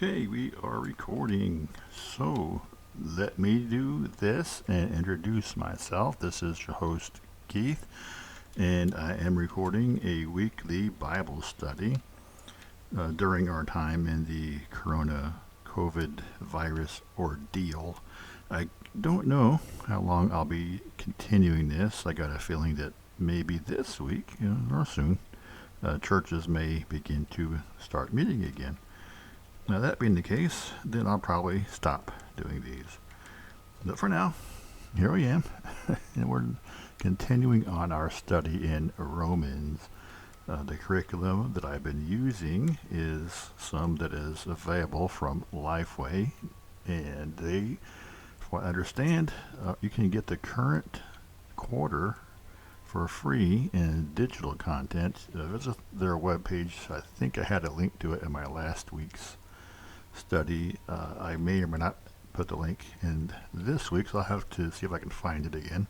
Okay, we are recording. So let me do this and introduce myself. This is your host, Keith, and I am recording a weekly Bible study during our time in the Corona COVID virus ordeal. I don't know how long I'll be continuing this. I got a feeling that maybe this week, or soon, churches may begin to start meeting again. Now, that being the case, then I'll probably stop doing these. But for now, here I am, and we're continuing on our study in Romans. The curriculum that I've been using is some that is available from Lifeway, and they, from what I understand, you can get the current quarter for free in digital content. Visit their webpage. I think I had a link to it in my last week's study. I may or may not put the link in this week, so I'll have to see if I can find it again.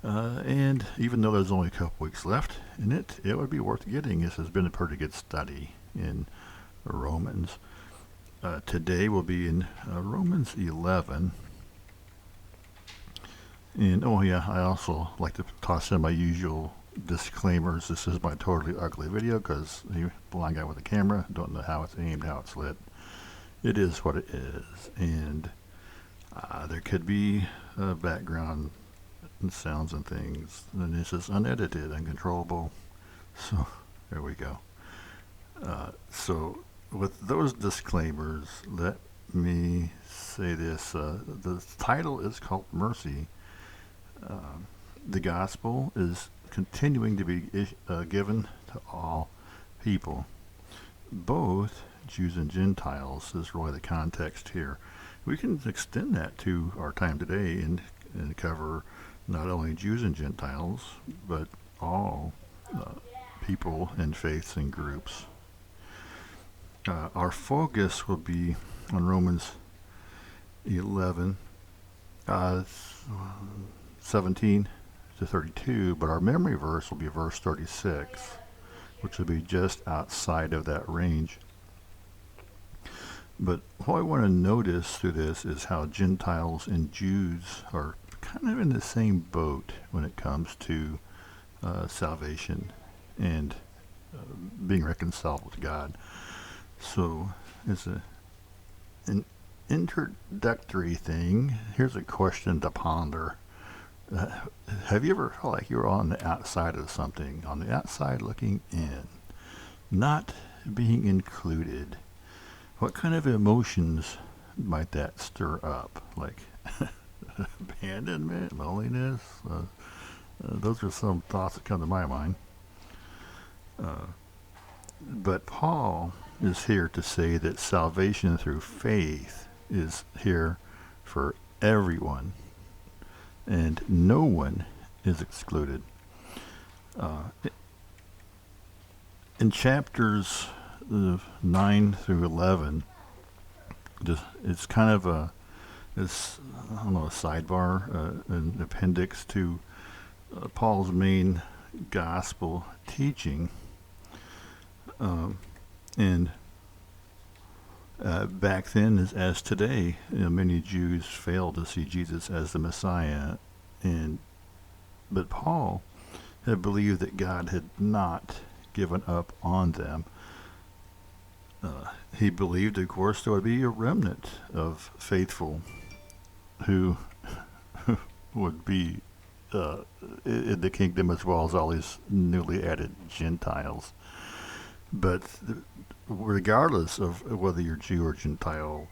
And even though there's only a couple weeks left in it, it would be worth getting. This has been a pretty good study in Romans. Today we'll be in Romans 11. And oh yeah, I also like to toss in my usual disclaimers. This is my totally ugly video because the blind guy with a camera, don't know how it's aimed, how it's lit. It is what it is, and there could be background and sounds and things, and this is unedited, uncontrollable, so there we go. So with those disclaimers, let me say this. The title is called Mercy. The gospel is continuing to be given to all people, both Jews and Gentiles is really the context here. We can extend that to our time today and cover not only Jews and Gentiles, but all people and faiths and groups. Our focus will be on Romans 11, 17 to 32, but our memory verse will be verse 36, which will be just outside of that range. But what I want to notice through this is how Gentiles and Jews are kind of in the same boat when it comes to salvation and being reconciled with God. So as an introductory thing, here's a question to ponder. Have you ever felt like you were on the outside of something, on the outside looking in, not being included? What kind of emotions might that stir up? Like abandonment, loneliness? Those are some thoughts that come to my mind. But Paul is here to say that salvation through faith is here for everyone, and no one is excluded. In chapters 9 through 11, it's kind of a sidebar, an appendix to Paul's main gospel teaching. And back then, as today, many Jews failed to see Jesus as the Messiah, but Paul had believed that God had not given up on them. He believed, of course, there would be a remnant of faithful who would be in the kingdom, as well as all these newly added Gentiles. But regardless of whether you're Jew or Gentile,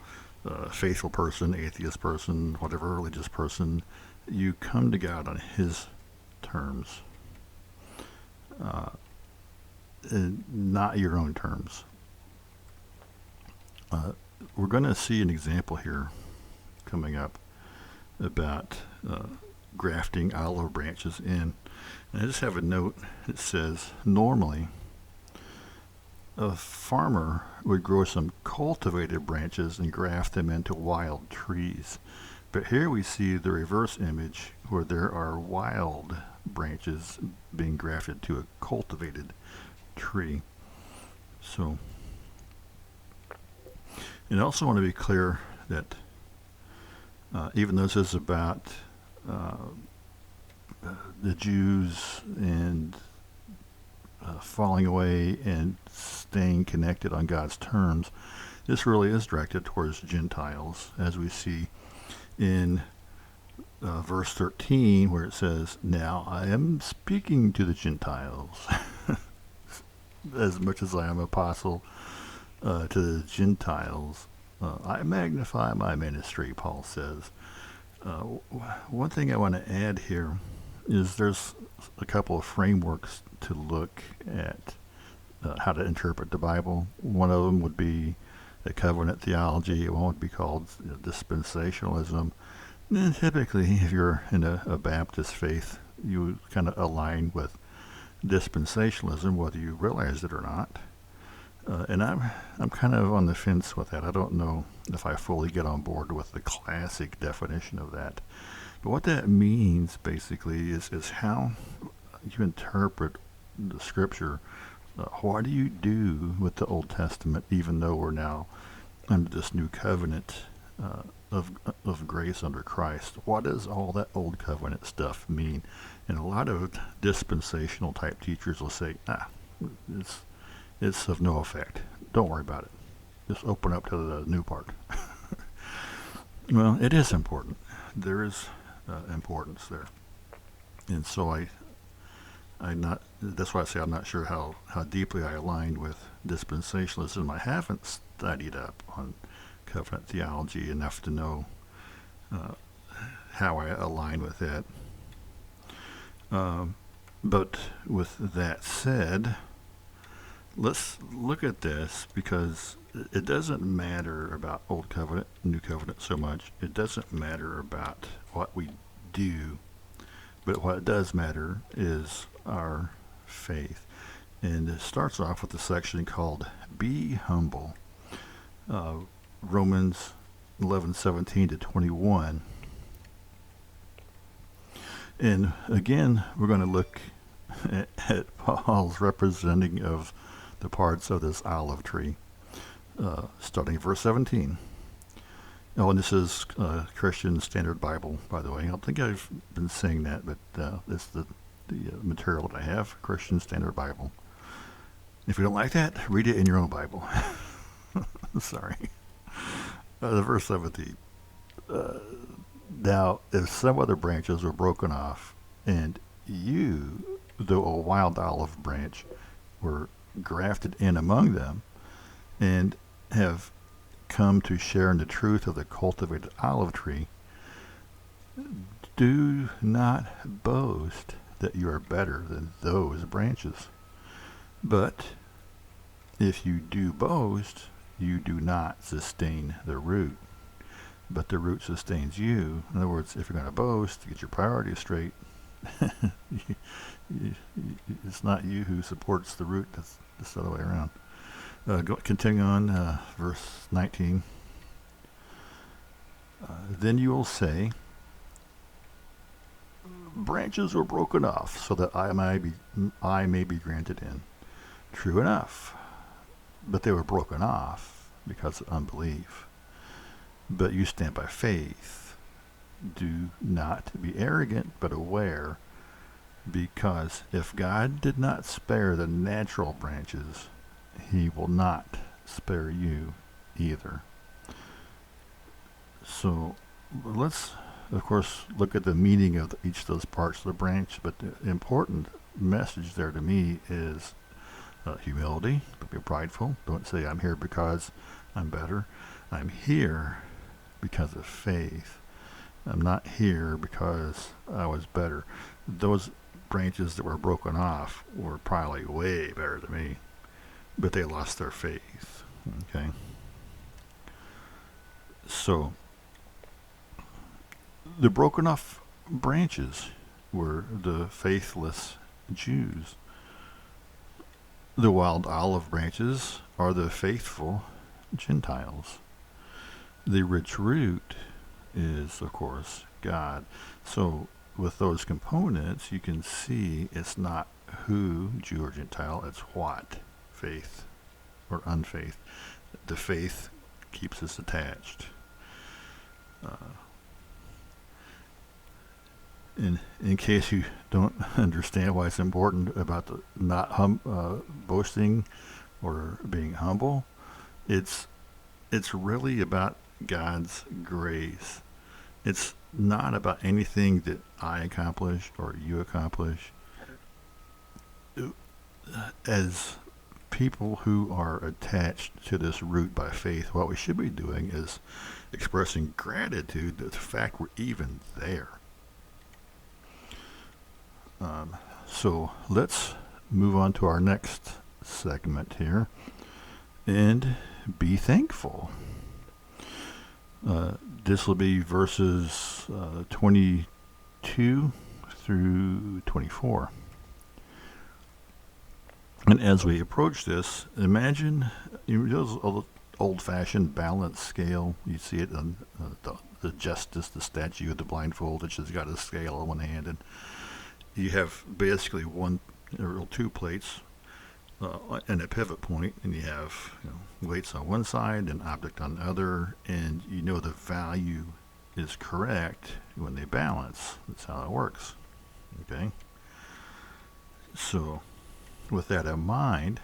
faithful person, atheist person, whatever religious person, you come to God on His terms, and not your own terms. We're going to see an example here coming up about grafting olive branches in. And I just have a note that says, normally, a farmer would grow some cultivated branches and graft them into wild trees. But here we see the reverse image where there are wild branches being grafted to a cultivated tree. So And I also want to be clear that even though this is about uh, the Jews and falling away and staying connected on God's terms, this really is directed towards Gentiles, as we see in verse 13, where it says, "Now I am speaking to the Gentiles, as much as I am apostle to the Gentiles. I magnify my ministry," Paul says. One thing I want to add here is there's a couple of frameworks to look at how to interpret the Bible. One of them would be the covenant theology. One would be called dispensationalism. And typically, if you're in a Baptist faith, you kind of align with dispensationalism, whether you realize it or not. And I'm kind of on the fence with that. I don't know if I fully get on board with the classic definition of that. But what that means basically is how you interpret the Scripture. What do you do with the Old Testament, even though we're now under this new covenant of grace under Christ? What does all that Old Covenant stuff mean? And a lot of dispensational type teachers will say, it's of no effect. Don't worry about it. Just open up to the new part. Well, it is important. There is importance there. And so that's why I say I'm not sure how deeply I aligned with dispensationalism. I haven't studied up on covenant theology enough to know how I align with that. But with that said, let's look at this, because it doesn't matter about Old Covenant, New Covenant so much. It doesn't matter about what we do, but what does matter is our faith. And it starts off with a section called "Be Humble," Romans 11:17 to 21. And again, we're going to look at Paul's representing of the parts of this olive tree, starting at verse 17. Oh, and this is Christian Standard Bible, by the way. I don't think I've been saying that, but it's the material that I have, Christian Standard Bible. If you don't like that, read it in your own Bible. Sorry. The verse 17. Now, if some other branches were broken off, and you, though a wild olive branch, were grafted in among them, and have come to share in the truth of the cultivated olive tree, do not boast that you are better than those branches. But if you do boast, you do not sustain the root, but the root sustains you. In other words, if you're going to boast, get your priorities straight. It's not you who supports the root. That's the other way around. Continuing on, verse 19. Then you will say, branches were broken off so that I may be granted in. True enough, but they were broken off because of unbelief. But you stand by faith. Do not be arrogant, but aware, because if God did not spare the natural branches, he will not spare you either. So let's, of course, look at the meaning of each of those parts of the branch, but the important message there to me is humility. Don't be prideful. Don't say, I'm here because I'm better. I'm here because of faith. I'm not here because I was better. Those branches that were broken off were probably way better than me, but they lost their faith. Okay? So, the broken off branches were the faithless Jews. The wild olive branches are the faithful Gentiles. The rich root is, of course, God. So with those components, you can see it's not who, Jew or Gentile, it's what, faith or unfaith. The faith keeps us attached. In case you don't understand why it's important about the not boasting or being humble, it's really about God's grace. It's not about anything that I accomplish or you accomplish. As people who are attached to this root by faith, what we should be doing is expressing gratitude to the fact we're even there. So let's move on to our next segment here and be thankful. This will be verses 22 through 24. And as we approach this, imagine those old-fashioned balance scale. You see it on the justice, the statue of the blindfold, which has got a scale on one hand, and you have basically one or two plates and a pivot point, and you have weights on one side and object on the other, and the value is correct when they balance. That's how it works. Okay? So, with that in mind,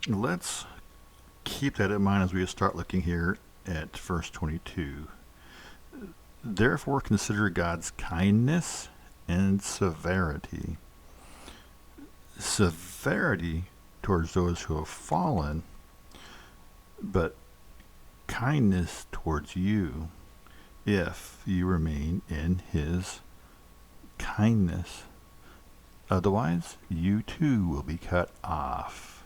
let's keep that in mind as we start looking here at verse 22. Therefore, consider God's kindness and severity. Severity towards those who have fallen, but kindness towards you if you remain in His kindness. Otherwise, you too will be cut off.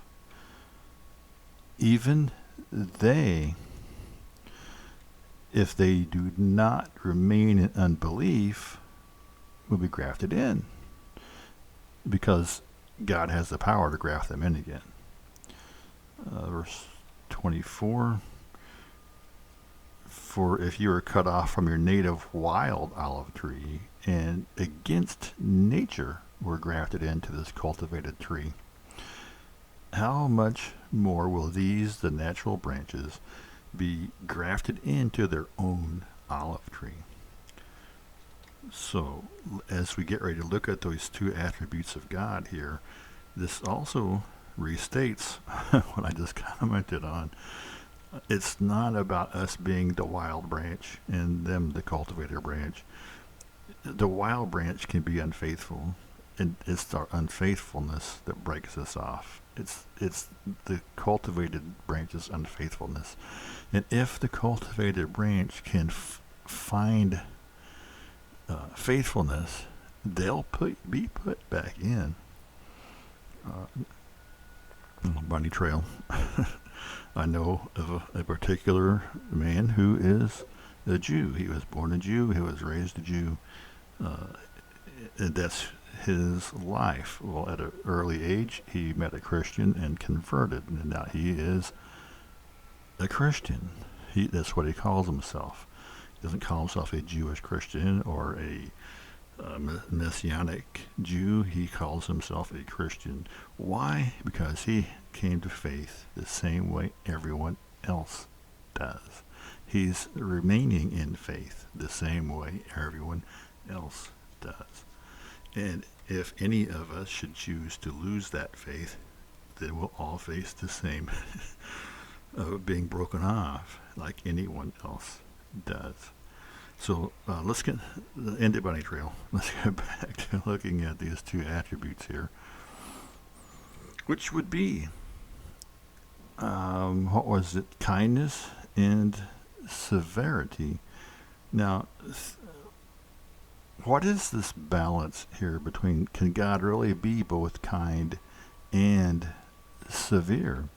Even they, if they do not remain in unbelief, will be grafted in, because God has the power to graft them in again. Verse 24, for if you are cut off from your native wild olive tree, and against nature were grafted into this cultivated tree, how much more will these, the natural branches, be grafted into their own olive tree? So, as we get ready to look at those two attributes of God here, this also restates what I just commented on. It's not about us being the wild branch and them the cultivator branch. The wild branch can be unfaithful, and it's our unfaithfulness that breaks us off. It's the cultivated branch's unfaithfulness. And if the cultivated branch can find faithfulness, they'll be put back in. Bunny trail. I know of a particular man who is a Jew. He was born a Jew. He was raised a Jew. And that's his life. Well, at an early age, he met a Christian and converted, and now he is a Christian. That's what he calls himself. He doesn't call himself a Jewish Christian or a Messianic Jew. He calls himself a Christian. Why? Because he came to faith the same way everyone else does. He's remaining in faith the same way everyone else does. And if any of us should choose to lose that faith, then we'll all face the same of being broken off like anyone else does. So let's end it bunny trail. Let's get back to looking at these two attributes here, which would be, what was it? Kindness and severity. Now, what is this balance here between, can God really be both kind and severe?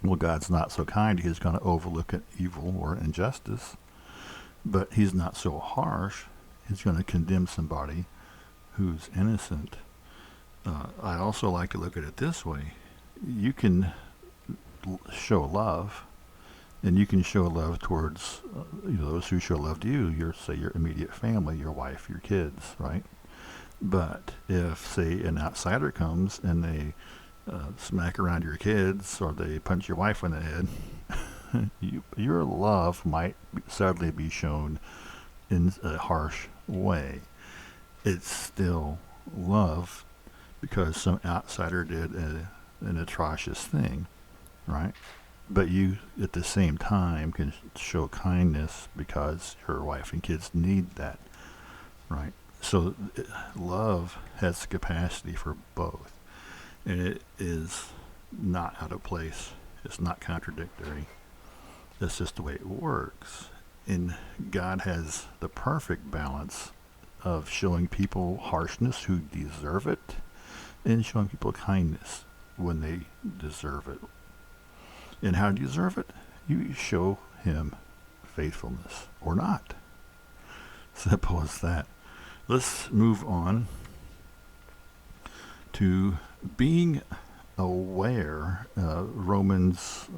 Well, God's not so kind. He's going to overlook an evil or injustice. But he's not so harsh. He's going to condemn somebody who's innocent. I also like to look at it this way. You can show love, and you can show love towards those who show love to you, your immediate family, your wife, your kids, right? But if, say, an outsider comes and they smack around your kids or they punch your wife in the head, your love might suddenly be shown in a harsh way. It's still love because some outsider did an atrocious thing, right? But you, at the same time, can show kindness because your wife and kids need that, right? So love has the capacity for both, and it is not out of place. It's not contradictory. That's just the way it works. And God has the perfect balance of showing people harshness who deserve it and showing people kindness when they deserve it. And how do you deserve it? You show him faithfulness or not. Simple as that. Let's move on to being aware. Romans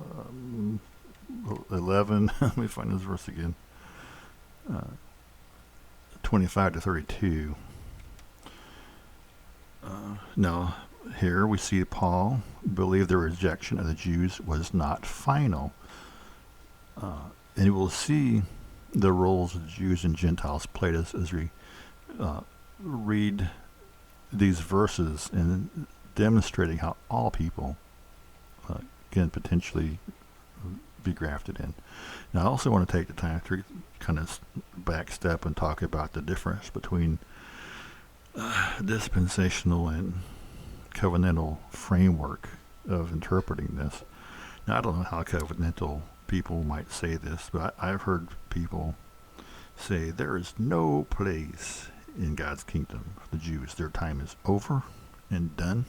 11, let me find this verse again. 25 to 32. Now, here we see Paul believed the rejection of the Jews was not final. And we will see the roles of Jews and Gentiles played as we read these verses and demonstrating how all people can potentially be grafted in. Now, I also want to take the time to kind of backstep and talk about the difference between dispensational and covenantal framework of interpreting this. Now, I don't know how covenantal people might say this, but I've heard people say there is no place in God's kingdom for the Jews. Their time is over and done.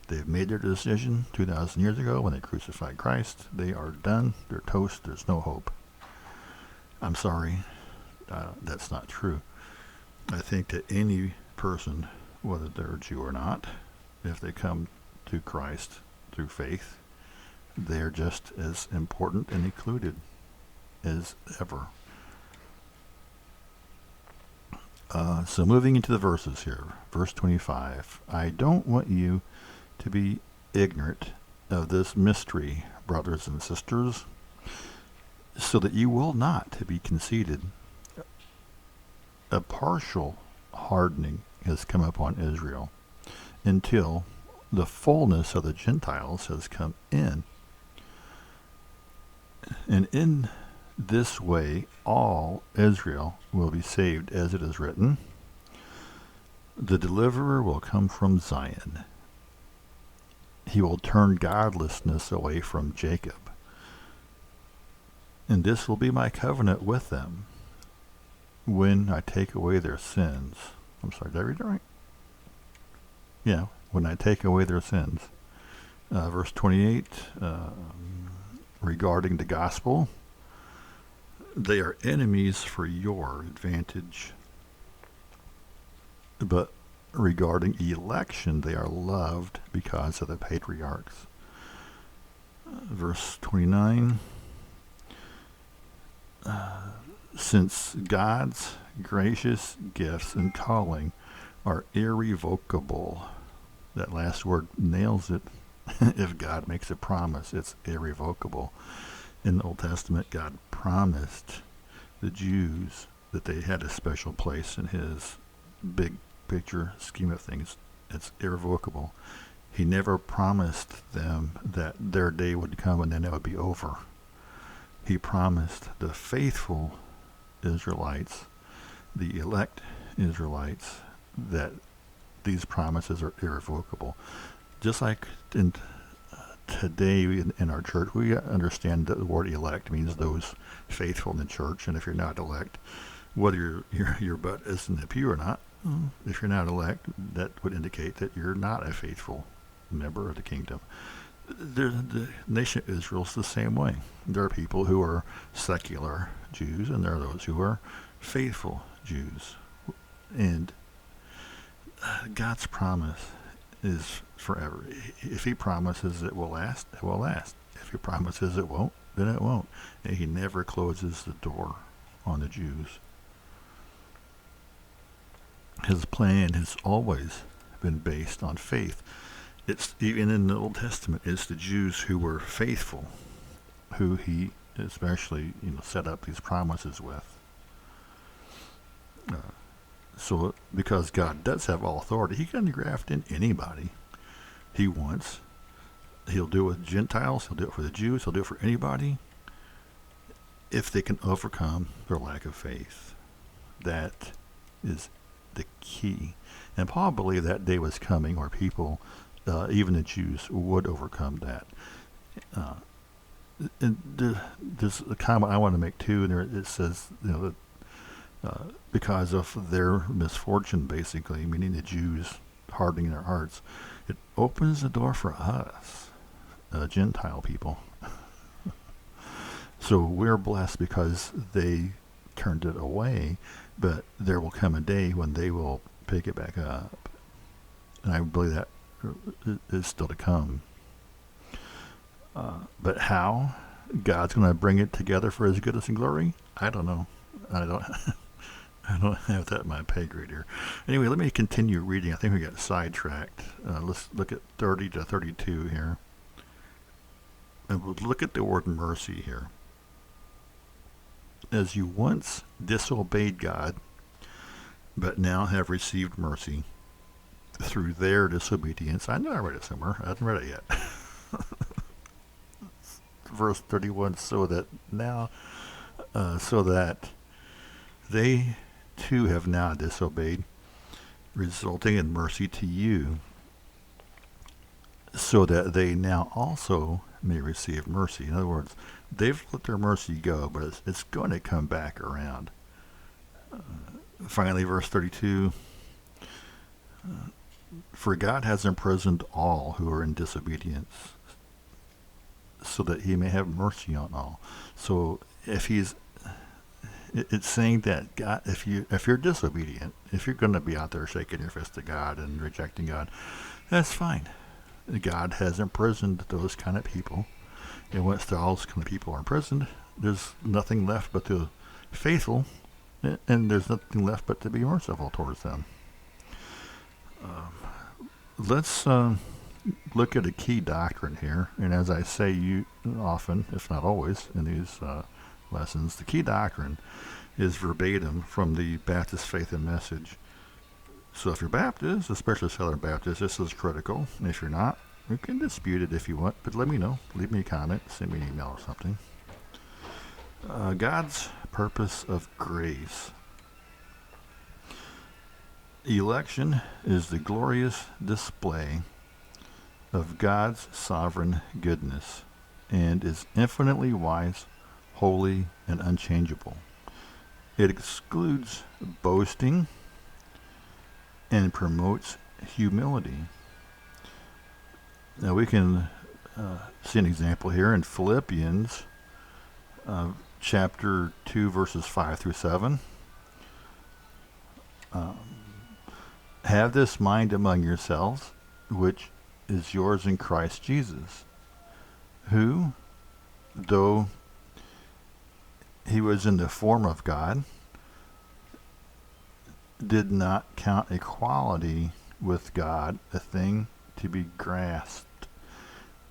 They've made their decision 2,000 years ago when they crucified Christ. They are done. They're toast. There's no hope. I'm sorry. That's not true. I think that any person, whether they're a Jew or not, if they come to Christ through faith, they're just as important and included as ever. So moving into the verses here, verse 25. I don't want you to be ignorant of this mystery, brothers and sisters, so that you will not be conceited. A partial hardening has come upon Israel until the fullness of the Gentiles has come in. And in this way, all Israel will be saved, as it is written, the deliverer will come from Zion. He will turn godlessness away from Jacob. And this will be my covenant with them when I take away their sins. I'm sorry, did I read it right? Yeah, when I take away their sins. Verse 28, regarding the gospel, they are enemies for your advantage. But regarding election, they are loved because of the patriarchs. Verse 29, since God's gracious gifts and calling are irrevocable. That last word nails it. If God makes a promise, it's irrevocable. In the Old Testament, God promised the Jews that they had a special place in his big picture scheme of things. It's irrevocable. He never promised them that their day would come and then it would be over. He promised the faithful Israelites, the elect Israelites, that these promises are irrevocable. Just like today in our church, we understand that the word elect means those faithful in the church. And if you're not elect, whether your butt is in the pew or not, if you're not elect, that would indicate that you're not a faithful member of the kingdom. The nation of Israel is the same way. There are people who are secular Jews, and there are those who are faithful Jews. And God's promise is forever. If he promises it will last, it will last. If he promises it won't, then it won't. And he never closes the door on the Jews. His plan has always been based on faith. It's even in the Old Testament. It's the Jews who were faithful, who he especially set up these promises with. So because God does have all authority, he can graft in anybody he wants. He'll do it with Gentiles. He'll do it for the Jews. He'll do it for anybody if they can overcome their lack of faith. That is the key. And Paul believed that day was coming where people, even the Jews, would overcome that. And there's a comment I want to make too, and it says, because of their misfortune, basically, meaning the Jews hardening their hearts, it opens the door for us, Gentile people. So we're blessed because they turned it away, but there will come a day when they will pick it back up. And I believe that is still to come. But how God's going to bring it together for his goodness and glory, I don't know. I don't have that in my pay grade here. Anyway, let me continue reading. I think we got sidetracked. Let's look at 30 to 32 here. And we'll look at the word mercy here. As you once disobeyed God, but now have received mercy through their disobedience. I know I read it somewhere. I haven't read it yet. Verse 31, so that they too have now disobeyed, resulting in mercy to you, so that they now also may receive mercy. In other words, they've let their mercy go, but it's going to come back around. Finally, verse 32, for God has imprisoned all who are in disobedience, so that he may have mercy on all. So if it's saying that God, if you're disobedient, if you're going to be out there shaking your fist at God and rejecting God, that's fine. God has imprisoned those kind of people. And once all those kind of people are imprisoned, there's nothing left but the faithful, and there's nothing left but to be merciful towards them. Let's look at a key doctrine here. And as I say you often, if not always, in these lessons, the key doctrine is verbatim from the Baptist Faith and Message. So if you're Baptist, especially Southern Baptist, this is critical. And if you're not, you can dispute it if you want, but let me know. Leave me a comment, send me an email or something. God's purpose of grace. Election is the glorious display of God's sovereign goodness and is infinitely wise, holy, and unchangeable. It excludes boasting and promotes humility. Now we can see an example here in Philippians chapter 2 verses 5 through 7. Have this mind among yourselves, which is yours in Christ Jesus, who, though he was in the form of God, did not count equality with God a thing to be grasped.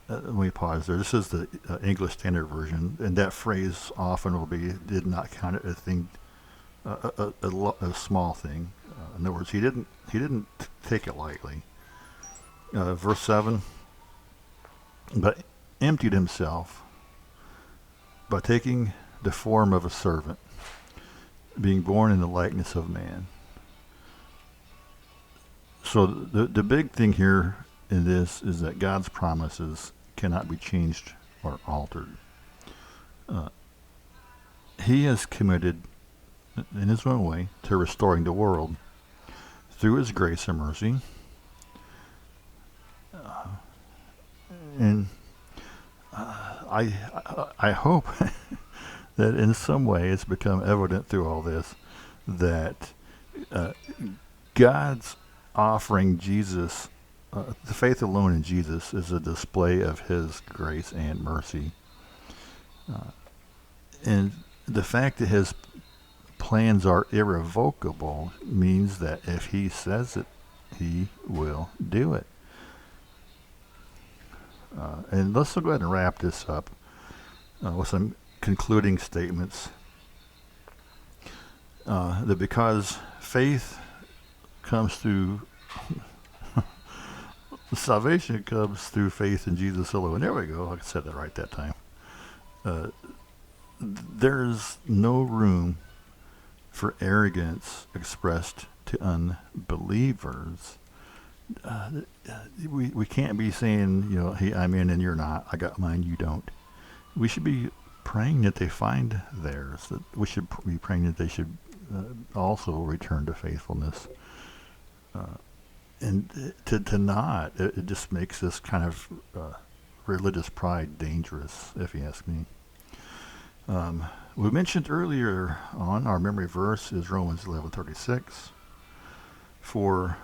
Let me pause there. This is the English Standard Version, and that phrase often will be, did not count it a thing, a small thing. In other words, he didn't take it lightly. Verse 7, but emptied himself by taking the form of a servant, being born in the likeness of man. So the big thing here in this is that God's promises cannot be changed or altered. He has committed in his own way to restoring the world through his grace and mercy. And I hope that in some way it's become evident through all this that God's offering Jesus, the faith alone in Jesus, is a display of his grace and mercy. And the fact that his plans are irrevocable means that if he says it, he will do it. And let's go ahead and wrap this up with some concluding statements. That because faith comes through, salvation comes through faith in Jesus alone. There we go. I said that right that time. Uh, there's no room for arrogance expressed to unbelievers. Uh, we can't be saying, hey, I'm in and you're not. I got mine, you don't. We should be praying that they find theirs. That we should be praying that they should also return to faithfulness. And to not, it just makes this kind of religious pride dangerous, if you ask me. We mentioned earlier on our memory verse is Romans 11:36. For,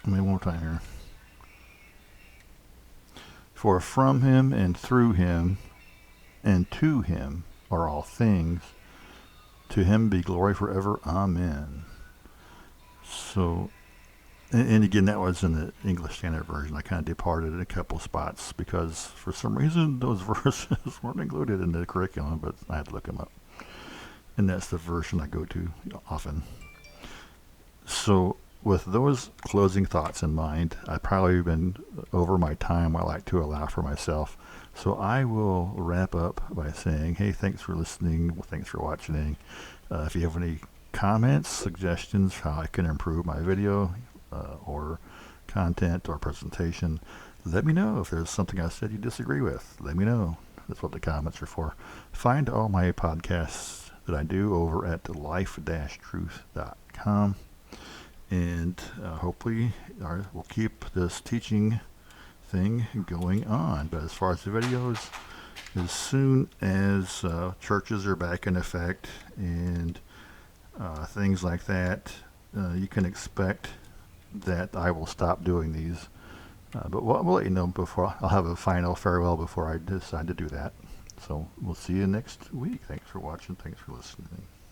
one more time here. For from him and through him and to him are all things. To him be glory forever. Amen. So, and again, that was in the English Standard Version. I kind of departed in a couple spots because for some reason those verses weren't included in the curriculum, but I had to look them up. And that's the version I go to often. So, with those closing thoughts in mind, I've probably been over my time I like to allow for myself. So I will wrap up by saying, hey, thanks for listening. Thanks for watching. If you have any comments, suggestions, how I can improve my video or content or presentation, let me know. If there's something I said you disagree with, let me know. That's what the comments are for. Find all my podcasts that I do over at life-truth.com. And hopefully we'll keep this teaching thing going on. But as far as the videos, as soon as churches are back in effect and things like that, you can expect that I will stop doing these. But we'll let you know before. I'll have a final farewell before I decide to do that. So we'll see you next week. Thanks for watching. Thanks for listening.